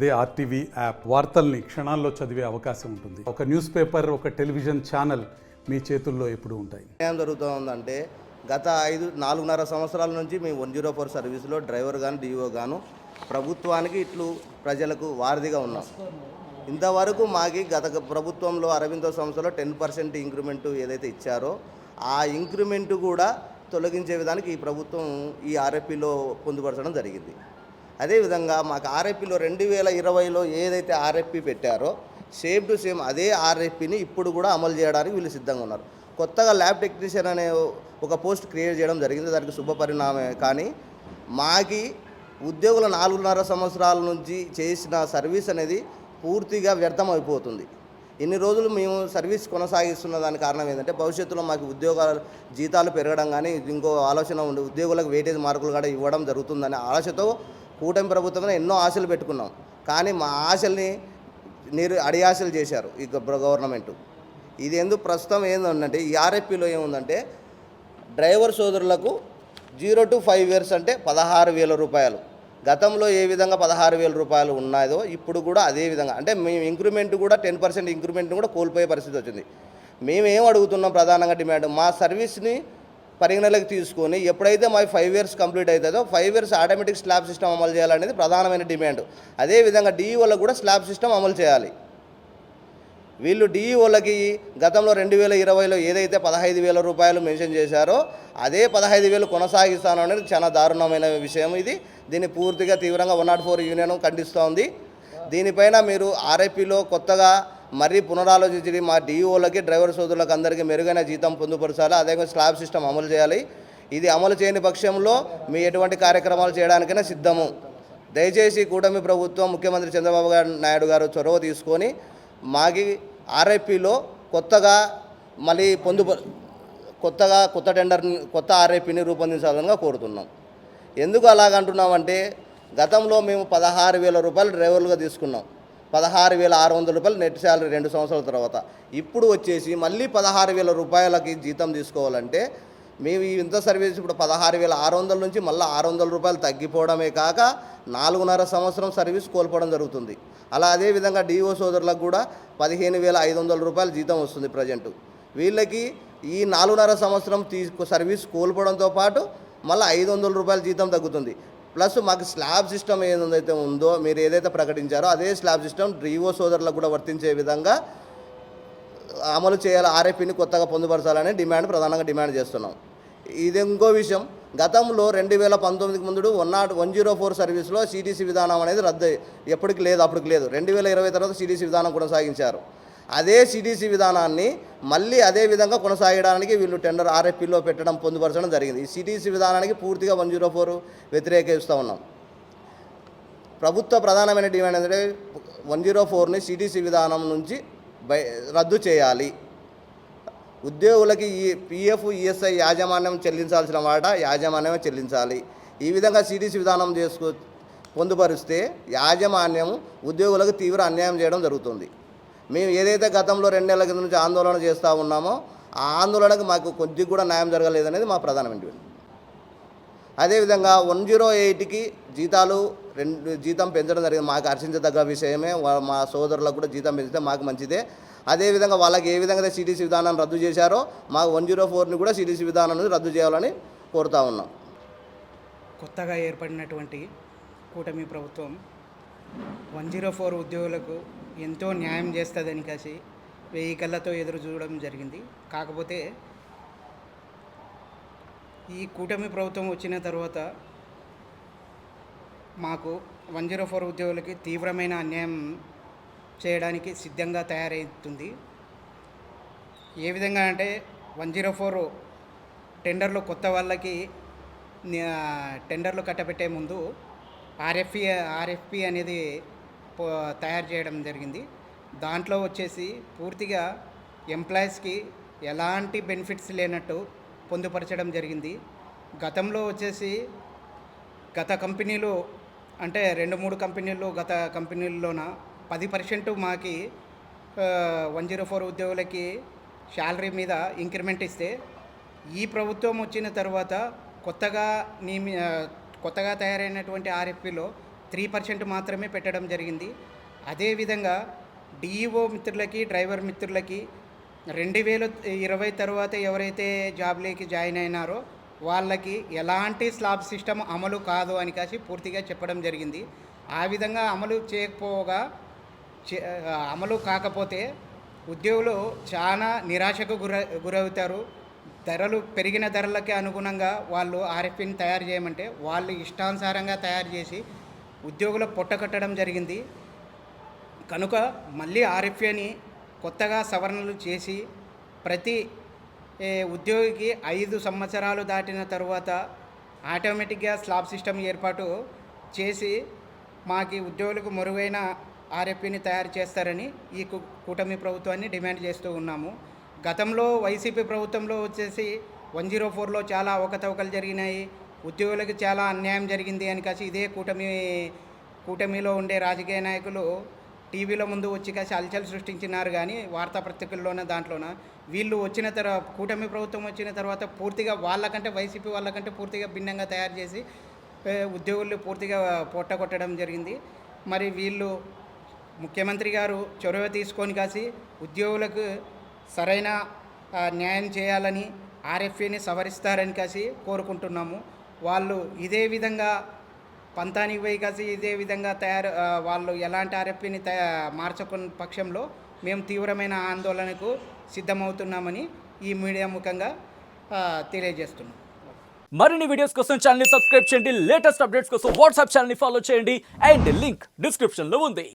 అదే RTV app వార్తల్ని క్షణాల్లో చదివే అవకాశం ఉంటుంది. ఒక న్యూస్ పేపర్, ఒక టెలివిజన్ ఛానల్ మీ చేతుల్లో ఎప్పుడూ ఉంటాయి. ఏం జరుగుతుందంటే గత 4.5 సంవత్సరాల నుంచి మేము 104 సర్వీసులో డ్రైవర్ గాను డిఓ గాను ప్రభుత్వానికి ఇట్లు ప్రజలకు వారధిగా ఉన్నాం. ఇంతవరకు మాకి గత ప్రభుత్వంలో అరవిందో సంస్థలో 10% ఇంక్రిమెంట్ ఏదైతే ఇచ్చారో ఆ ఇంక్రిమెంట్ కూడా తొలగించే విధానికి ఈ ప్రభుత్వం ఈ ఆర్ఎఫ్పిలో పొందుపరచడం జరిగింది. అదేవిధంగా మాకు ఆర్ఎఫ్పిలో 2020లో ఏదైతే ఆర్ఎఫ్పి పెట్టారో సేమ్ టు సేమ్ అదే ఆర్ఎఫ్పిని ఇప్పుడు కూడా అమలు చేయడానికి వీళ్ళు సిద్ధంగా ఉన్నారు. కొత్తగా ల్యాబ్ టెక్నీషియన్ అనే ఒక పోస్ట్ క్రియేట్ చేయడం జరిగింది. దానికి శుభ పరిణామే. కానీ మాకి ఉద్యోగుల 4.5 సంవత్సరాల నుంచి చేసిన సర్వీస్ అనేది పూర్తిగా వ్యర్థం అయిపోతుంది. ఇన్ని రోజులు మేము సర్వీస్ కొనసాగిస్తున్న దానికి కారణం ఏంటంటే భవిష్యత్తులో మాకు జీతాలు పెరగడం కానీ ఇంకో ఆలోచన ఉండి ఉద్యోగులకు వెయిటేజ్ మార్కులు కూడా ఇవ్వడం జరుగుతుందనే ఆశతో కూటమి ప్రభుత్వంలో ఎన్నో ఆశలు పెట్టుకున్నాం. కానీ మా ఆశల్ని అడియాశలు చేశారు ఈ గవర్నమెంట్. ఇది ఎందుకు ప్రస్తుతం ఏంటంటే ఈ ఆర్ఎఫ్పిలో ఏముందంటే డ్రైవర్ సోదరులకు 0 to 5 years అంటే 16,000 రూపాయలు. గతంలో ఏ విధంగా 16,000 రూపాయలు ఉన్నాయో ఇప్పుడు కూడా అదే విధంగా, అంటే మేము ఇంక్రిమెంట్ కూడా 10% ఇంక్రిమెంట్ని కూడా కోల్పోయే పరిస్థితి వచ్చింది. మేము ఏం అడుగుతున్నాం, ప్రధానంగా డిమాండ్ మా సర్వీస్ని పరిగణలోకి తీసుకొని ఎప్పుడైతే మా 5 years కంప్లీట్ అవుతుందో 5 years ఆటోమేటిక్ స్లాబ్ సిస్టమ్ అమలు చేయాలనేది ప్రధానమైన డిమాండ్. అదేవిధంగా డిఈఓలకు కూడా స్లాబ్ సిస్టమ్ అమలు చేయాలి. వీళ్ళు డిఈఓలకి గతంలో 2020లో ఏదైతే 15,000 రూపాయలు మెన్షన్ చేశారో అదే 15,000 కొనసాగిస్తాను అనేది చాలా దారుణమైన విషయం. దీన్ని పూర్తిగా తీవ్రంగా 104 యూనియన్ ఖండిస్తూ ఉంది. దీనిపైన మీరు ఆర్ఎఫ్పిలో కొత్తగా మరీ పునరాలోచించి మా డిఈఓలకి డ్రైవర్ సోదరులకు అందరికీ మెరుగైన జీతం పొందుపరచాలి. అదేవిధంగా స్లాబ్ సిస్టమ్ అమలు చేయాలి. ఇది అమలు చేయని పక్షంలో మీ ఎటువంటి కార్యక్రమాలు చేయడానికైనా సిద్ధము. దయచేసి కూటమి ప్రభుత్వం, ముఖ్యమంత్రి చంద్రబాబు నాయుడు గారు చొరవ తీసుకొని మాకి ఆర్ఎఫ్పిలో కొత్తగా మళ్ళీ కొత్త ఆర్ఎఫ్పిని రూపొందించాలని కోరుతున్నాం. ఎందుకు అలాగంటున్నామంటే గతంలో మేము 16,000 రూపాయలు డ్రైవర్లుగా తీసుకున్నాం. 16,600 రూపాయలు నెట్ శాలరీ 2 సంవత్సరాల తర్వాత. ఇప్పుడు వచ్చేసి మళ్ళీ 16,000 రూపాయలకి జీతం తీసుకోవాలంటే మేము ఇంత సర్వీస్ ఇప్పుడు 16,600 నుంచి మళ్ళీ 600 రూపాయలు తగ్గిపోవడమే కాక 4.5 సంవత్సరం సర్వీస్ కోల్పోవడం జరుగుతుంది. అలా అదేవిధంగా డిఓ సోదరులకు కూడా 15,500 రూపాయలు జీతం వస్తుంది ప్రజెంటు. వీళ్ళకి ఈ 4.5 సంవత్సరం సర్వీస్ కోల్పోవడంతో పాటు మళ్ళీ 500 రూపాయల జీతం తగ్గుతుంది. ప్లస్ మాకు స్లాబ్ సిస్టమ్ ఏదైతే ఉందో మీరు ఏదైతే ప్రకటించారో అదే స్లాబ్ సిస్టమ్ డిఓ సోదరులకు కూడా వర్తించే విధంగా అమలు చేయాలి. ఆర్ఎఫ్పిని కొత్తగా పొందుపరచాలని ప్రధానంగా డిమాండ్ చేస్తున్నాం. ఇది ఇంకో విషయం, గతంలో 2019కి ముందు 104 సర్వీస్లో సిటీసీ విధానం అనేది అప్పటికి లేదు. 2020 తర్వాత సిటీసీ విధానం కొనసాగించారు. అదే సిటీసీ విధానాన్ని మళ్ళీ అదే విధంగా కొనసాగడానికి వీళ్ళు టెండర్ ఆర్ఎఫ్పిలో పెట్టడం పొందుపరచడం జరిగింది. ఈ సిటీసీ విధానానికి పూర్తిగా 104 వ్యతిరేకిస్తూ ఉన్నాం. ప్రభుత్వ ప్రధానమైన డిమాండ్ ఏంటంటే 104ని సిటీసీ విధానం నుంచి రద్దు చేయాలి. ఉద్యోగులకి ఈ పిఎఫ్, ఈఎస్ఐ యాజమాన్యం చెల్లించాల్సిన వాటా యాజమాన్యమే చెల్లించాలి. ఈ విధంగా సిటీసీ విధానం పొందుపరిస్తే యాజమాన్యం ఉద్యోగులకు తీవ్ర అన్యాయం చేయడం జరుగుతుంది. మేము ఏదైతే గతంలో 2 నెలల కింద నుంచి ఆందోళన చేస్తూ ఉన్నామో ఆ ఆందోళనకు మాకు కొద్దిగా కూడా న్యాయం జరగలేదనేది మా ప్రధానమైన. అదేవిధంగా 108కి జీతం పెంచడం జరిగింది. మాకు హర్షించదగ్గ విషయమే. మా సోదరులకు కూడా జీతం పెంచితే మాకు మంచిదే. అదేవిధంగా వాళ్ళకి ఏ విధంగా సిటీసీ విధానాన్ని రద్దు చేశారో మాకు 104ని కూడా సిటీసీ విధానాన్ని రద్దు చేయాలని కోరుతూ ఉన్నాం. కొత్తగా ఏర్పడినటువంటి కూటమి ప్రభుత్వం 104 ఉద్యోగులకు ఎంతో న్యాయం చేస్తుందని కాసి 1000 కళ్ళతో ఎదురు చూడడం జరిగింది. కాకపోతే ఈ కూటమి ప్రభుత్వం వచ్చిన తర్వాత మాకు 104 ఉద్యోగులకి తీవ్రమైన అన్యాయం చేయడానికి సిద్ధంగా తయారవుతుంది. ఏ విధంగా అంటే 104 టెండర్లు కొత్త వాళ్ళకి టెండర్లు కట్టబెట్టే ముందు ఆర్ఎఫ్పి అనేది తయారు చేయడం జరిగింది. దాంట్లో వచ్చేసి పూర్తిగా ఎంప్లాయీస్కి ఎలాంటి బెనిఫిట్స్ లేనట్టు పొందుపరచడం జరిగింది. గతంలో వచ్చేసి గత కంపెనీలు అంటే 2-3 కంపెనీలు గత కంపెనీల్లోన 10% మాకి 104 ఉద్యోగులకి శాలరీ మీద ఇంక్రిమెంట్ ఇస్తే ఈ ప్రభుత్వం వచ్చిన తర్వాత కొత్తగా తయారైనటువంటి ఆర్ఎఫ్పిలో 3% మాత్రమే పెట్టడం జరిగింది. అదేవిధంగా డిఈఓ మిత్రులకి, డ్రైవర్ మిత్రులకి 2020 తర్వాత ఎవరైతే జాబ్లోకి జాయిన్ అయినారో వాళ్ళకి ఎలాంటి స్లాబ్ సిస్టమ్ అమలు కాదు అని కాసి పూర్తిగా చెప్పడం జరిగింది. ఆ విధంగా అమలు కాకపోతే ఉద్యోగులు చాలా నిరాశకు గురవుతారు. పెరిగిన ధరలకి అనుగుణంగా వాళ్ళు ఆర్ఎఫ్పిని తయారు చేయమంటే వాళ్ళు ఇష్టానుసారంగా తయారు చేసి ఉద్యోగుల పొట్టకట్టడం జరిగింది. కనుక మళ్ళీ ఆర్ఎఫ్ఏని కొత్తగా సవరణలు చేసి ప్రతి ఉద్యోగికి 5 సంవత్సరాలు దాటిన తర్వాత ఆటోమేటిక్గా స్లాబ్ సిస్టమ్ ఏర్పాటు చేసి మాకు ఉద్యోగులకు మెరుగైన ఆర్ఎఫ్పిని తయారు చేస్తారని ఈ కూటమి ప్రభుత్వాన్ని డిమాండ్ చేస్తూ ఉన్నాము. గతంలో వైసీపీ ప్రభుత్వంలో వచ్చేసి 104లో చాలా అవకతవకలు జరిగినాయి, ఉద్యోగులకు చాలా అన్యాయం జరిగింది అని కాసి ఇదే కూటమిలో ఉండే రాజకీయ నాయకులు టీవీలో ముందు వచ్చి కాసి అలచలు సృష్టించినారు. కానీ వార్తాపత్రికల్లోనే దాంట్లోన వీళ్ళు కూటమి ప్రభుత్వం వచ్చిన తర్వాత పూర్తిగా వైసీపీ వాళ్ళకంటే పూర్తిగా భిన్నంగా తయారు చేసి ఉద్యోగులు పూర్తిగా పొట్టగొట్టడం జరిగింది. మరి వీళ్ళు ముఖ్యమంత్రి గారు చొరవ తీసుకొని కాసి ఉద్యోగులకు సరైన న్యాయం చేయాలని ఆర్ఎఫ్ఏని సవరిస్తారని కాసి కోరుకుంటున్నాము. వాళ్ళు ఇదే విధంగా పంతానికి పోయి కాసి ఇదే విధంగా వాళ్ళు ఎలాంటి ఆర్ఎఫ్పిని మార్చకున్న పక్షంలో మేము తీవ్రమైన ఆందోళనకు సిద్ధమవుతున్నామని ఈ మీడియా ముఖంగా తెలియజేస్తున్నాం. మరిన్ని వీడియోస్ కోసం ఛానల్ ని సబ్స్క్రైబ్ చేయండి, లేటెస్ట్ అప్డేట్స్ కోసం వాట్సాప్ ఛానల్ ని ఫాలో చేయండి అండ్ లింక్ డిస్క్రిప్షన్ లో ఉంది.